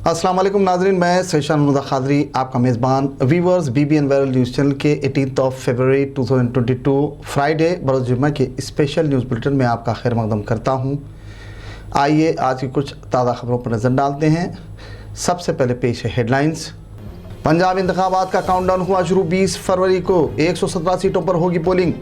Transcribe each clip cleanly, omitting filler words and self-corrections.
अस्सलाम वालेकुम नाजरीन, मैं सैशान मुदा खादरी आपका मेज़बान viewers BBN viral news channel के 18 फरवरी 2022 फ्राइडे बरोज़ जुम्मा के स्पेशल न्यूज़ बुलेटिन में आपका खैर मक़दम करता हूँ। आइए आज की कुछ ताज़ा खबरों पर नज़र डालते हैं। सबसे पहले पेश है हेडलाइंस। पंजाब इंतखाबात का काउंटडाउन हुआ शुरू। 20 फरवरी को 117 सीटों पर होगी पोलिंग।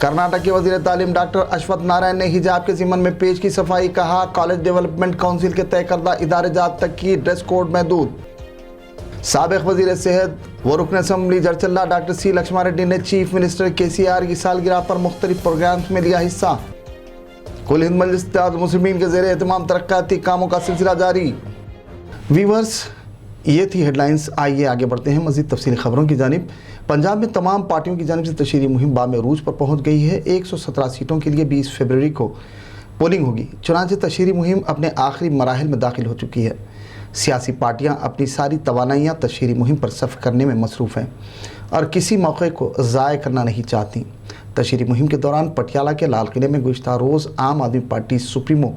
कर्नाटक के वज़ीर तालीम डॉक्टर अश्वत्थ नारायण ने हिजाब के ज़िम्मन में पेश की सफाई। कहा, कॉलेज डेवलपमेंट काउंसिल के तय करदा इदारे जात तक की ड्रेस कोड महदूद। साबिक़ वज़ीर सेहत व रुकन assembly Jadcherla doctor C Lakshman Reddy ने चीफ मिनिस्टर KCR की सालगिरह पर मुख्तलिफ प्रोग्राम्स में लिया हिस्सा। कुल हिंद मजलिस इत्तेहाद मुस्लिमीन के ज़ेर एहतमाम तरक्याती कामों का सिलसिला जारी। वीवर्स, ये थी हेडलाइंस। आइए आगे बढ़ते हैं मज़ीद तफसीली खबरों की जानिब। पंजाब में तमाम पार्टियों की जानिब से तशरीही मुहिम बामरूज पर पहुँच गई है। 117 सीटों के लिए 20 फरवरी को पोलिंग होगी। चुनांचे तशरीही मुहिम अपने आखिरी मराहिल में दाखिल हो चुकी है। सियासी पार्टियाँ अपनी सारी तवानाइयाँ तशरीही मुहिम पर सर्फ करने में मसरूफ़ हैं और किसी मौके को ज़ाय करना नहीं चाहती। तशरीही मुहिम के दौरान पटियाला के लाल किले में गुज़श्ता रोज़ आम आदमी पार्टी सुप्रीमो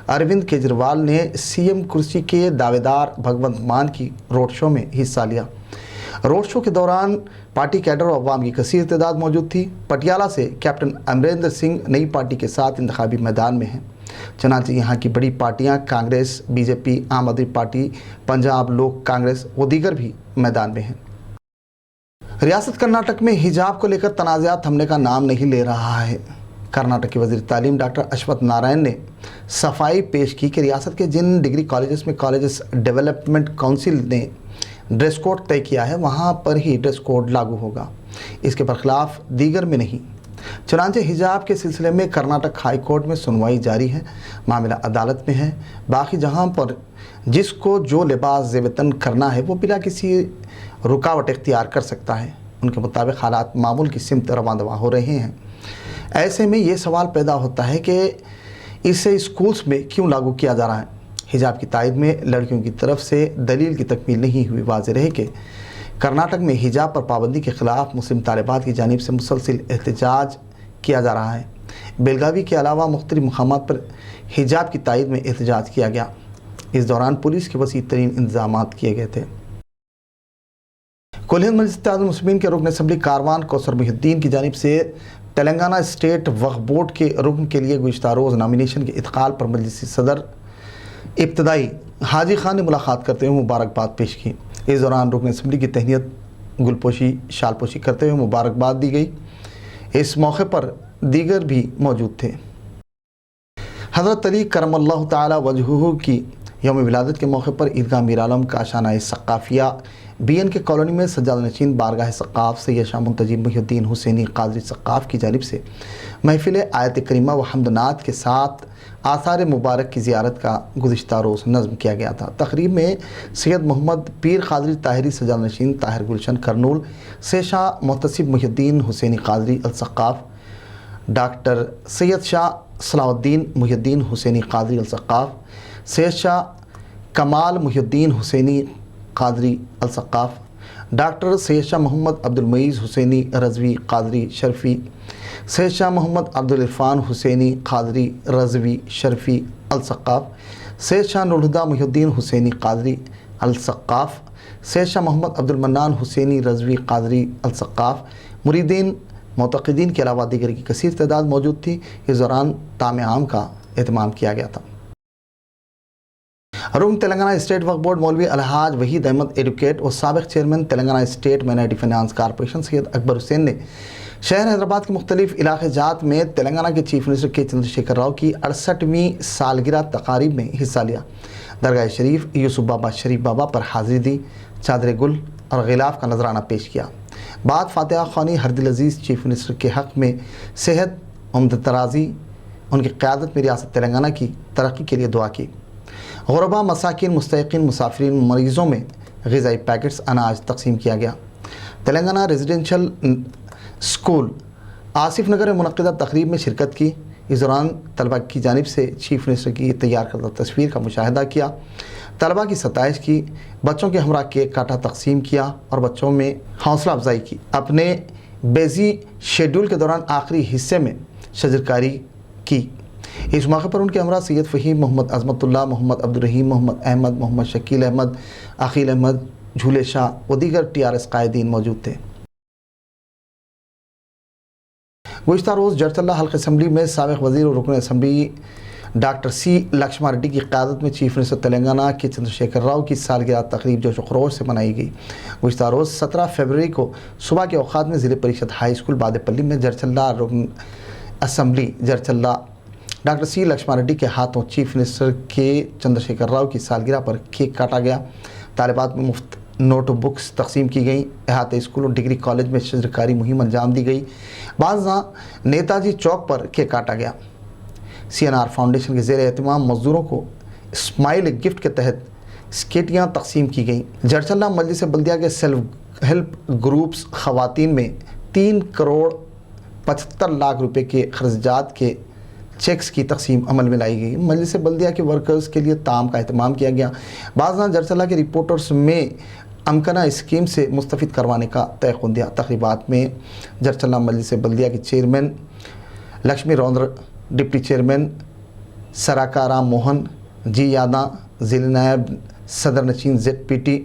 अरविंद केजरीवाल ने CM कुर्सी के दावेदार भगवंत मान की रोड शो में हिस्सा लिया। रोड शो के दौरान पार्टी कैडर और अवाम की कसीर तादाद मौजूद थी। पटियाला से कैप्टन अमरिंदर सिंह नई पार्टी के साथ इंतखाबी मैदान में हैं। चनांचे यहाँ की बड़ी पार्टियाँ कांग्रेस, BJP, आम आदमी पार्टी, पंजाब लोक कांग्रेस व दीगर भी मैदान में हैं। रियासत कर्नाटक में हिजाब को लेकर तनाज़ात थमने का नाम नहीं ले रहा है। कर्नाटक के वज़ीर तालीम डॉक्टर अश्वत्थ नारायण ने सफाई पेश की कि रियासत के जिन डिग्री कॉलेजेस में कॉलेजेस डेवलपमेंट काउंसिल ने ड्रेस कोड तय किया है वहाँ पर ही ड्रेस कोड लागू होगा, इसके बरखिलाफ दीगर में नहीं। चुनांचे हिजाब के सिलसिले में कर्नाटक हाई कोर्ट में सुनवाई जारी है। मामला अदालत में है। बाकी जहाँ पर जिसको जो लिबास ज़ेवतन करना है वो बिला किसी रुकावट इख्तियार कर सकता है। उनके मुताबिक हालात मामूल की सिमत रवां दवा हो रहे हैं। ऐसे में ये सवाल पैदा होता है कि इसे स्कूल्स में क्यों लागू किया जा रहा है। हिजाब की तायद में लड़कियों की तरफ से दलील की तकमील नहीं हुई। वाज़ेह रहे कि कर्नाटक में हिजाब पर पाबंदी के ख़िलाफ़ मुस्लिम तालिबात की जानिब से मुसलसिल एहतजाज किया जा रहा है। बेलगावी के अलावा मुख्तलिफ मकामात पर हिजाब की तायद में एहतजाज किया गया। इस दौरान पुलिस के वसी तरीन इंतजामात किए गए थे। कुल हिंद मजलिस इत्तेहाद मुस्लिमीन के रुकन असम्बली कारवान कौसर मुहिद्दीन की जानिब से तेलंगाना स्टेट वक्फ बोर्ड के रुकन के लिए गुज़श्ता रोज़ नॉमिनेशन के इत्काल पर मजलिसी सदर इब्तदाई हाजी खान ने मुलाकात करते हुए मुबारकबाद पेश की। इस दौरान रुकन असम्बली की तहनीत गुलपोशी शालपोशी करते हुए मुबारकबाद दी गई। इस मौके पर दीगर भी मौजूद थे। हज़रत अली करमल्लाहु ताला वजहुहु की यौम विलादत के मौके पर ईदगाह मीर आलम का शाना सक़ाफ़िया BN के कॉलोनी में सज्जाद नशीन बारगाह सक़ाफ़ सैयद शाह मुंतजिब मुहिउद्दीन हुसैनी क़ादरी सक़ाफ़ की जानिब से महफ़िल आयत करीमा व हम्दनात के साथ आसार मुबारक की ज़ियारत का गुज़श्ता रोज़ नज़्म किया गया था। तक़रीब में सैयद मोहम्मद पीर क़ादरी ताहिरी सज्जाद नशीन ताहिर गुलशन करनूल, सैयद शाह मुहतसिब मुहिउद्दीन हुसैनी क़ादरी अल सक़ाफ़, डॉक्टर सैयद शाह सलाहुद्दीन मुहिउद्दीन हुसैनी क़ादरी अल सक़ाफ़, सैयद शाह कमाल मुहिउद्दीन हुसैनी क़ादरी अल सक़ाफ़, डॉक्टर सैयद शाह मोहम्मद अब्दुल मुईज़ हुसैनी रज़वी क़ादरी शरफ़ी, सैयद शाह मोहम्मद अब्दुल इरफ़ान हुसैनी क़ादरी रज़वी शरफ़ी अल सक़ाफ़, सैयद शाह नूरहुदा मुहिउद्दीन हुसैनी क़ादरी अल सक़ाफ़, सैयद शाह मोहम्मद अब्दुल मन्नान हुसैनी रज़वी क़ादरी अल सक़ाफ़, मुरीदीन मुतक़िदीन के अलावा दीगर की कसीर तादाद मौजूद थी। इस दौरान ताम आम का एहतमाम किया गया था। रुकन तेलंगाना स्टेट वक्फ बोर्ड मौलवी अलहाज वहीद अहमद एडवोकेट और साबिक़ chairman Telangana state minority finance corporation Syed Akbar Hussain ने शहर हैदराबाद के मुख्तलिफ इलाक़े जात में तेलंगाना के चीफ मिनिस्टर के चंद्रशेखर राव की 68वीं सालगिरह तकारीब में हिस्सा लिया। दरगाह शरीफ यूसुफ बाबा शरीफ बाबा पर हाज़िरी दी, चादर गुल और ग़िलाफ़ का नजराना पेश किया। बाद फातिहा ख़्वानी हरदिल अज़ीज़ चीफ मिनिस्टर के हक़ में सेहत उम्दत तराज़ी उनकी क़यादत में रियासत तेलंगाना की तरक्की के लिए दुआ की। ग़ुरबा, मसाकिन, मुस्तहिक़ीन, मुसाफिरीन, मरीज़ों में ग़िज़ाई पैकेट्स अनाज तक़सीम किया गया। तेलंगाना रेजिडेंशल स्कूल आसिफ नगर में मुनक़िदा तक़रीब में शिरकत की। इस दौरान तलबा की जानिब से चीफ मिनिस्टर की तैयार करदा तस्वीर का मुशाहिदा किया, तलबा की सताइश की, बच्चों के हमरा केक काटा तक़सीम किया और बच्चों में हौसला अफजाई की। अपने बेजी शेड्यूल के दौरान आखिरी हिस्से में शजरकारी की। اس موقع پر ان کے ہمراہ سید فہیم، محمد عظمت اللہ، محمد عبدالرحیم، محمد احمد، محمد شکیل احمد، عقیل احمد، جھولے شاہ و دیگر TRS قائدین موجود تھے۔ گزشتہ روز جڑچلہ حلقہ اسمبلی میں سابق وزیر اور رکن assembly doctor C Lakshman ready کی قیادت میں چیف منسٹر تلنگانہ کے چندر شیکھر راؤ کی سالگرہ تقریب جوش و خروش سے منائی گئی۔ گزشتہ روز 17 فروری کو صبح کے اوقات میں ضلع پریشد ہائی اسکول بادپلی میں جڑچلہ رکن assembly جڑچلہ doctor C Lakshman ready کے ہاتھوں چیف منسٹر کے چندر شیکھر راؤ کی سالگرہ پر کیک کاٹا گیا۔ طالبات میں مفت نوٹ بکس تقسیم کی گئیں۔ احاطہ اسکول اور ڈگری کالج میں شجرکاری مہم انجام دی گئی۔ بعض نیتا جی چوک پر کیک کاٹا گیا۔ CNR فاؤنڈیشن کے زیر اہتمام مزدوروں کو اسمائل گفٹ کے تحت اسکیٹیاں تقسیم کی گئیں۔ جڑچلہ مجلس بلدیہ کے سیلف ہیلپ گروپس خواتین میں 3 کروڑ 75 لاکھ روپے کے خرچات کے چیکس کی تقسیم عمل میں لائی گئی۔ مجلس بلدیہ کے ورکرز کے لیے تعام کا اہتمام کیا گیا۔ بعض جڑچلہ کے رپورٹرز میں امکنہ اسکیم سے مستفید کروانے کا تیقن دیا۔ تقریبات میں جڑچلہ مجلس بلدیہ کے chairman Lakshmi Ravinder, deputy chairman Sarika Ram Mohan ji Yadav, ضلع نائب صدر نشین ZPT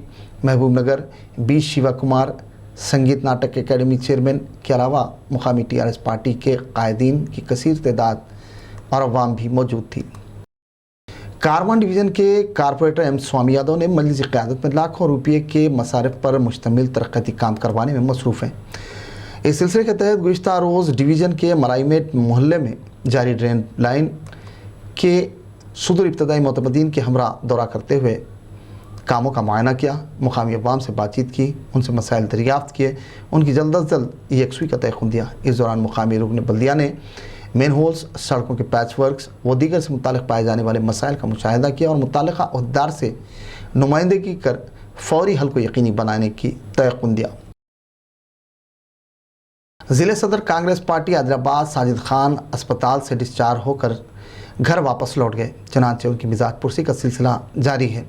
محبوب نگر B شیوا کمار، سنگیت ناٹک اکیڈمی چیئرمین کے علاوہ مقامی TRS پارٹی کے قائدین کی کثیر تعداد اور عوام بھی موجود تھی۔ کاروان ڈویژن کے کارپوریٹر M سوامی یادو نے مجلس کی قیادت میں لاکھوں روپے کے مصارف پر مشتمل ترقیاتی کام کروانے میں مصروف ہیں۔ اس سلسلے کے تحت گزشتہ روز ڈویژن کے ملائمیٹ محلے میں جاری ڈرین لائن کے صدر ابتدائی معتمدین کے ہمراہ دورہ کرتے ہوئے کاموں کا معائنہ کیا، مقامی عوام سے بات چیت کی، ان سے مسائل دریافت کیے، ان کی جلد از جلد یکسوئی کا تیقن دیا۔ اس دوران مقامی رکن بلدیہ نے مین ہولز، سڑکوں کے پیچ ورکس و دیگر سے متعلق پائے جانے والے مسائل کا مشاہدہ کیا اور متعلقہ عہدیدار سے نمائندگی کر فوری حل کو یقینی بنانے کی تیقن دیا۔ ضلع صدر کانگریس پارٹی عادل آباد ساجد خان اسپتال سے ڈسچارج ہو کر گھر واپس لوٹ گئے، چنانچہ ان کی مزاج پرسی کا سلسلہ جاری ہے۔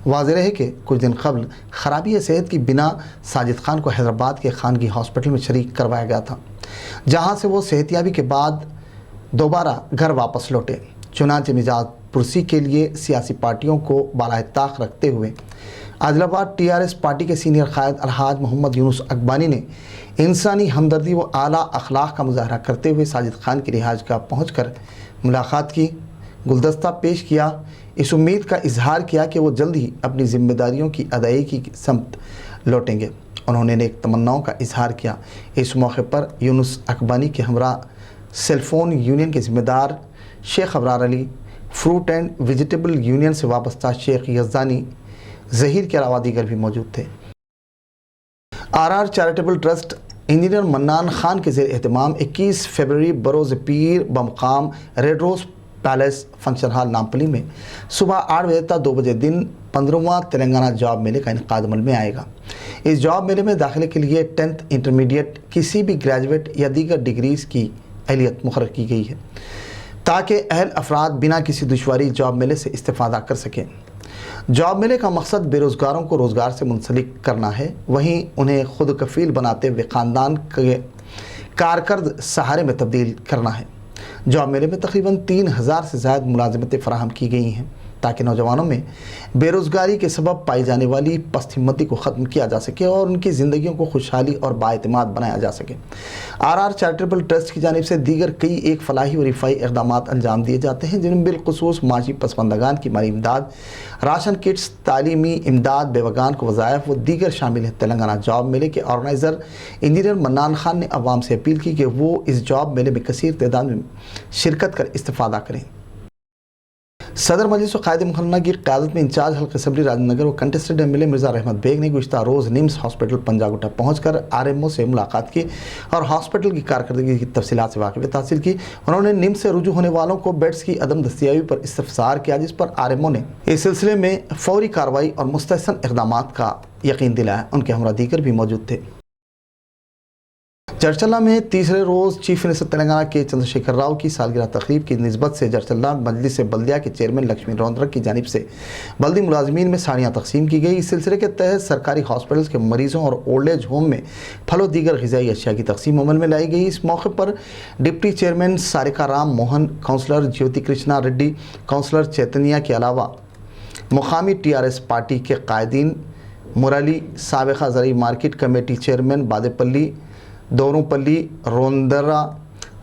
واضح رہے کہ کچھ دن قبل خرابی صحت کی بنا ساجد خان کو حیدرآباد کے خانگی ہاسپٹل میں شریک کروایا گیا تھا، جہاں سے وہ صحتیابی کے بعد دوبارہ گھر واپس لوٹے۔ چنانچہ مزاج پرسی کے لیے سیاسی پارٹیوں کو بالائے طاق رکھتے ہوئے عادل آباد TRS پارٹی کے سینئر قائد الحاج محمد یونس اقبانی نے انسانی ہمدردی و اعلیٰ اخلاق کا مظاہرہ کرتے ہوئے ساجد خان کی رہائش گاہ پہنچ کر ملاقات کی، گلدستہ پیش کیا، اس امید کا اظہار کیا کہ وہ جلد ہی اپنی ذمہ داریوں کی ادائیگی کی سمت لوٹیں گے۔ انہوں نے نیک تمناؤں کا اظہار کیا۔ اس موقع پر یونس اقبانی کے ہمراہ سیل فون یونین کے ذمہ دار شیخ ابرار علی، فروٹ اینڈ ویجیٹیبل یونین سے وابستہ شیخ یزدانی ظہیر کے علاوہ دیگر بھی موجود تھے۔ RR charitable trust engineer Mannan Khan کے زیر اہتمام 21 فروری بروز پیر بمقام red rose palace function hall Nampally میں صبح 8 بجے تا 2 بجے دن 15واں تلنگانہ جاب میلے کا انعقاد عمل میں آئے گا۔ اس جاب میلے میں داخلے کے لیے 10th انٹرمیڈیٹ کسی بھی گریجویٹ یا دیگر ڈگریز کی اہلیت مقرر کی گئی ہے تاکہ اہل افراد بنا کسی دشواری جاب میلے سے استفادہ کر سکیں۔ جاب میلے کا مقصد بے روزگاروں کو روزگار سے منسلک کرنا ہے، وہیں انہیں خود کفیل بناتے ہوئے خاندان کے کارکرد سہارے میں تبدیل کرنا ہے۔ جاب میلے میں تقریباً 3000 سے زائد ملازمتیں فراہم کی گئی ہیں تاکہ نوجوانوں میں بے روزگاری کے سبب پائی جانے والی پست ہمتی کو ختم کیا جا سکے اور ان کی زندگیوں کو خوشحالی اور بااعتماد بنایا جا سکے۔ RR چیریٹیبل ٹرسٹ کی جانب سے دیگر کئی ایک فلاحی و رفاہی اقدامات انجام دیے جاتے ہیں، جن میں بالخصوص معاشی پسماندگان کی مالی امداد، راشن کٹس، تعلیمی امداد، بیوگان کو وظائف و دیگر شامل ہیں۔ تلنگانہ جاب میلے کے آرگنائزر انجینئر منان خان نے عوام سے اپیل کی کہ وہ اس جاب میلے میں کثیر تعداد میں شرکت کر استفادہ کریں۔ صدر مجلس و قائد مخنہ کی قیادت میں انچارج حلقہ اسمبلی راجندر نگر و کنٹسٹڈ MLA مرزا رحمت بیگ نے گزشتہ روز نمس ہاسپٹل پنجاگٹا پہنچ کر RMO سے ملاقات کی اور ہاسپٹل کی کارکردگی کی تفصیلات سے واقفیت حاصل کی۔ انہوں نے نمس سے رجوع ہونے والوں کو بیڈز کی عدم دستیابی پر استفسار کیا، جس پر RMO نے اس سلسلے میں فوری کارروائی اور مستحسن اقدامات کا یقین دلایا۔ ان کے ہمراہ دیگر بھی موجود تھے۔ जरचल्ला में तीसरे रोज़ चीफ मिनिस्टर तेलंगाना के चंद्रशेखर राव की सालगिरह तकरीब की निस्बत से जरचल्ला मजलिस बल्दिया के चेयरमैन लक्ष्मी रौंद्रक की जानिब से बल्दी मुलाजमीन में साड़ियाँ तकसीम की गई। इस सिलसिले के तहत सरकारी हॉस्पिटल्स के मरीजों और ओल्ड एज होम में फल और दीगर ग़िज़ाई अशिया की तकसीम अमल में लाई गई। इस मौके पर deputy chairman Sarika Ram Mohan, councillor Jyoti Krishna Reddy, councillor Chaitanya के अलावा मुकामी TRS पार्टी के कायदीन मुरली, साबिक़ा ज़रई market committee chairman Badepally, Dorupally, रोंदरा,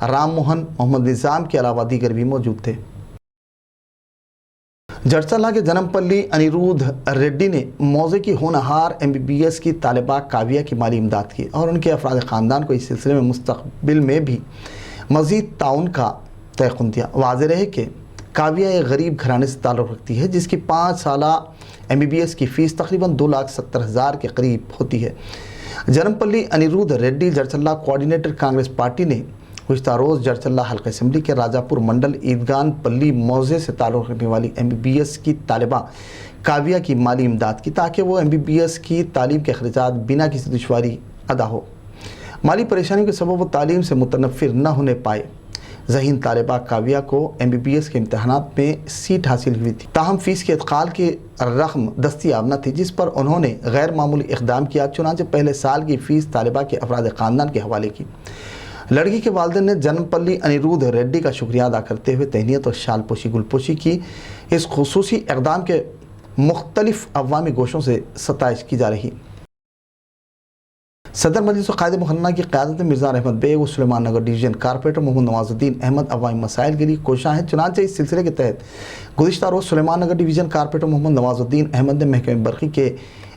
राम मोहन, मोहम्मद निज़ाम के अलावा दीगर भी मौजूद थे। जरचल्ला के जनमपल्ली अनिरुद्ध रेड्डी ने मौजे की होनहार MBBS की तालिबा काव्या की माली इमदाद की और उनके अफराद ख़ानदान को इस सिलसिले में मुस्तक़बिल में भी मज़ीद ताउन का तयक़ुन दिया। वाज़ेह रहे कि काव्या एक गरीब घराने से ताल्लुक़ रखती है जिसकी 5 साला MBBS की फ़ीस तकरीबन 2,70,000 के करीब होती है। जनमपल्ली अनिरुद्ध रेड्डी जरचल्ला कोऑर्डिनेटर कांग्रेस पार्टी ने गुज़िश्ता रोज़ जरचल्ला हल्का असम्बली के राजापुर मंडल ईदगान पल्ली मौजे से ताल्लुक़ रखने वाली MBBS की तालिबा काव्या की माली इमदाद की ताकि वो MBBS की तालीम के अखराजात बिना किसी दुश्वारी अदा हो। माली परेशानियों के सबब वो तालीम से मुतनफ़िर न होने पाए। ज़हीन तालिबा काव्या को MBBS के इम्तहानात में सीट हासिल हुई थी, ताहम फ़ीस के इत्क़ाल की रकम दस्तियाब न थी, जिस पर उन्होंने गैर मामूली इक़दाम किया। चुनांचे पहले साल की फ़ीस तालिबा के अफराद ख़ानदान के हवाले की। लड़की के वालिदैन ने जनमपल्ली अनिरुद्ध रेड्डी का शुक्रिया अदा करते हुए तहनीत और शालपोशी गुलपोशी की। इस खुसूसी इक़दाम के मुख्तलिफ़ अवामी गोशों से सताइश की जा रही। सदर मजलिस क़ायद मुहन्ना की क़यादत में मिर्ज़ा अहमद बेग और सुलेमान नगर डिवीज़न कारपोरेटर मोहम्मद नवाजुद्दीन अहमद अवामी मसाइल के लिए कोशां हैं। चुनांचे इस सिलसिले के तहत गुज़िश्ता रोज़ सुलेमान नगर डिवीज़न कारपोरेटर मोहम्मद नवाजुद्दीन अहमद ने महकमे बरक़ी के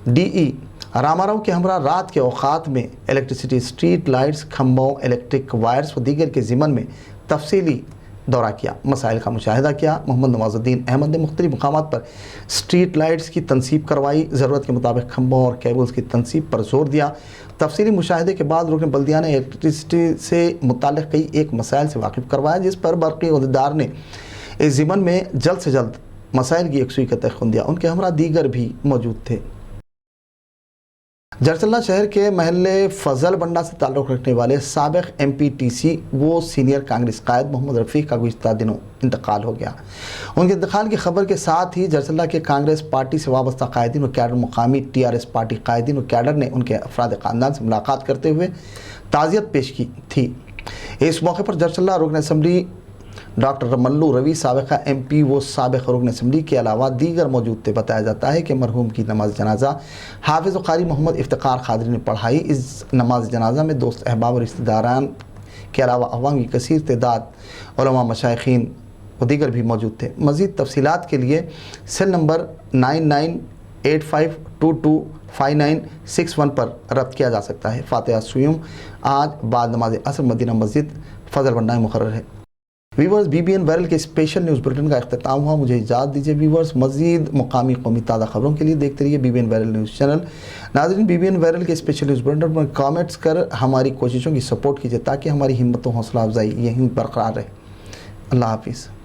DE रामाराव के हमरा रात के औक़ात में इलेक्ट्रिसिटी, स्ट्रीट लाइट्स, खम्भों, इलेक्ट्रिक वायर्स व दीगर के ज़िमन में तफसीली दौरा किया, मसाइल का मुशाहिदा किया। मोहम्मद नवाजुद्दीन अहमद ने मुख्तलिफ मकामात पर स्ट्रीट लाइट्स की तनसीब करवाई, ज़रूरत के मुताबिक खम्भों और केबल्स की तनसीब पर जोर दिया। तफसीली मुशाहिदे के बाद रुकन बल्दिया ने इलेक्ट्रिसिटी से मुताल्लिक़ कई एक मसाइल से वाकिफ़ करवाया, जिस पर बरक़ी अहदेदार ने इस ज़िमन में जल्द से जल्द मसाइल की यकसुई का तयक़ुन दिया। उनके हमरा दीगर भी मौजूद थे। जरचल्ला शहर के महल्ले फजल बंडा से ताल्लुक़ रखने वाले साबिक़ MPTC वो सीनियर कांग्रेस कायद मोहम्मद रफ़ीक का गुज़िश्ता दिनों इंतकाल हो गया। उनके इंतकाल की खबर के साथ ही जरचल्ला के कांग्रेस पार्टी से वाबस्ता कायदीन और कैडर, मुकामी TRS पार्टी कायदीन और कैडर ने उनके अफराद ख़ानदान से मुलाकात करते हुए ताज़ियत पेश की थी। इस मौके पर जरचल्ला रुकन असम्बली डॉक्टर मल्लू रवि, साबिक़ा MP वो साबिक़ रुकन असम्बली के अलावा दीगर मौजूद थे। बताया जाता है कि मरहूम की नमाज जनाजा हाफिज़ व क़ारी मोहम्मद इफ्तिखार क़ादरी ने पढ़ाई। इस नमाज जनाजा में दोस्त अहबाब और रिश्तेदारान के अलावा अवाम की कसीर तादाद उलमा, मशाइखीन व दीगर भी मौजूद थे। मज़ीद तफसीलात के लिए सेल नंबर 9985225961 पर रब्त किया जा सकता है। फ़ातिहा सुयूम आज बाद नमाज असर मदीना मस्जिद फजल बंडा में मुक़र्रर है। व्यूवर्स, BBN वायरल के स्पेशल न्यूज़ बुलेटिन का इख्तिताम हुआ। मुझे इजाज़त दीजिए व्यूवर्स। मज़ीद मुकामी कौमी ताज़ा खबरों के लिए देखते रहिए BBN वायरल न्यूज़ चैनल। नाज़रीन, BBN वायरल के स्पेशल न्यूज़ बुलेटिन पर कमेंट्स कर हमारी कोशिशों की सपोर्ट कीजिए ताकि हमारी हिम्मत और हौसला अफजाई यहीं बरकरार रहे। अल्लाह हाफिज़।